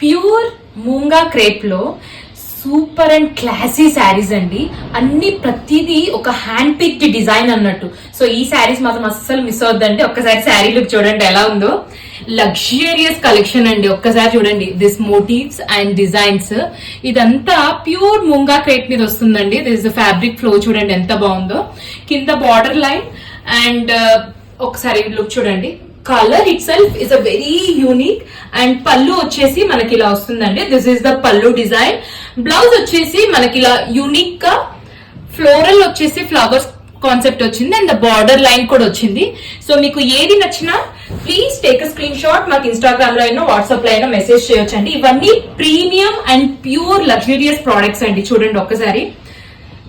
Pure మూంగా crepe లో super and classy saris అండి. అన్ని ప్రతిదీ ఒక హ్యాండ్ పిక్డ్ డిజైన్ అన్నట్టు. సో ఈ శారీస్ మాత్రం అస్సలు మిస్ అవద్దండి. ఒక్కసారి శారీ లుక్ చూడండి ఎలా ఉందో. లగ్జరియస్ కలెక్షన్ అండి. ఒక్కసారి చూడండి దిస్ మోటివ్స్ అండ్ డిజైన్స్. ఇదంతా ప్యూర్ మూంగా క్రేప్ మీద వస్తుందండి. దిస్ ఫ్యాబ్రిక్ ఫ్లో చూడండి ఎంత బాగుందో. కింద బార్డర్ లైన్ అండ్ ఒకసారి లుక్ చూడండి. Colour it self is a very unique. And పళ్ళు వచ్చేసి మనకి ఇలా వస్తుందండి. దిస్ ఈస్ ద పళ్ళు డిజైన్. బ్లౌజ్ వచ్చేసి మనకి ఇలా యూనిక్ గా ఫ్లోరల్ వచ్చేసి ఫ్లవర్స్ కాన్సెప్ట్ వచ్చింది అండ్ బార్డర్ లైన్ కూడా వచ్చింది. సో మీకు ఏది నచ్చినా please take a screen shot. మాకు ఇన్స్టాగ్రామ్ లో అయినా వాట్సాప్ లో అయినా మెసేజ్ చేయొచ్చండి. ఇవన్నీ premium and pure luxurious products అండి. చూడండి ఒక్కసారి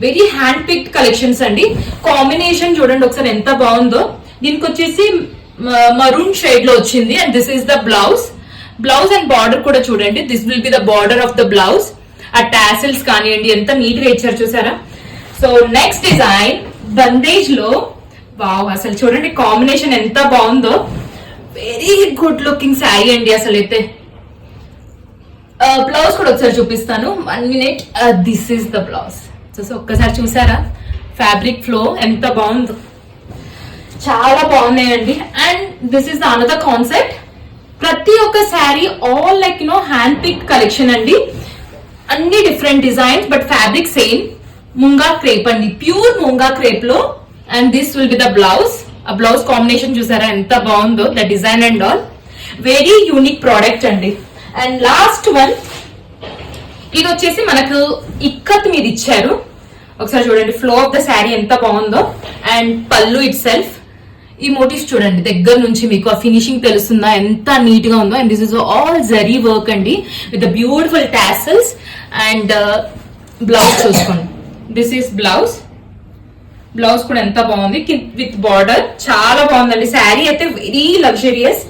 వెరీ హ్యాండ్ పిక్డ్ కలెక్షన్స్ అండి. కాంబినేషన్ చూడండి ఒకసారి ఎంత బాగుందో. దీనికి వచ్చేసి మరూన్ షేడ్ లో వచ్చింది and this is the blouse and border కూడా చూడండి. This will be the border of the blouse. ఆ టాసిల్స్ కానివ్వండి ఎంత నీట్ గా ఇచ్చారు చూసారా. సో నెక్స్ట్ డిజైన్ బందేజ్ లో వావ్, అసలు చూడండి కాంబినేషన్ ఎంత బాగుందో. వెరీ గుడ్ లుకింగ్ శారీ అండి అసలు అయితే. బ్లౌజ్ కూడా ఒకసారి చూపిస్తాను. 1 minute. This is the blouse. So ఒక్కసారి చూసారా ఫ్యాబ్రిక్ ఫ్లో ఎంత బాగుందో. చాలా బాగున్నాయండి. And this is the another concept. ప్రతి ఒక్క sari all like hand pick collection అండి. అన్ని different designs but fabric same. Munga crepe అండి, ప్యూర్ ముంగా క్రేప్ లో. And this will be the blouse. ఆ బ్లౌజ్ కాంబినేషన్ చూసారా ఎంత బాగుందో. The design and all very unique product అండి. అండ్ లాస్ట్ వన్ ఇది వచ్చేసి మనకు ఇక్కత్ మీద ఇచ్చారు. ఒకసారి చూడండి ఫ్లో ఆఫ్ ద శారీ ఎంత బాగుందో. అండ్ పళ్ళు ఇట్ సెల్ఫ్. ఈ మోటివ్స్ చూడండి దగ్గర నుంచి మీకు ఆ ఫినిషింగ్ తెలుస్తుందా ఎంత నీట్ గా ఉందో. And this is all zari work అండి with beautiful tassels. And blouse చూసుకోండి. దిస్ ఈస్ బ్లౌజ్ కూడా ఎంత బాగుంది విత్ బార్డర్. చాలా బాగుందండి శారీ అయితే వెరీ లగ్జరియస్.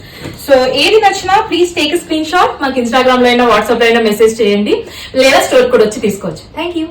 సో ఏది నచ్చినా ప్లీజ్ టేక్ స్క్రీన్ షాట్. మాకు ఇన్స్టాగ్రామ్ లో అయినా వాట్సాప్ లో అయినా మెసేజ్ చేయండి లేదా స్టోర్ కూడా వచ్చి తీసుకోవచ్చు. Thank you.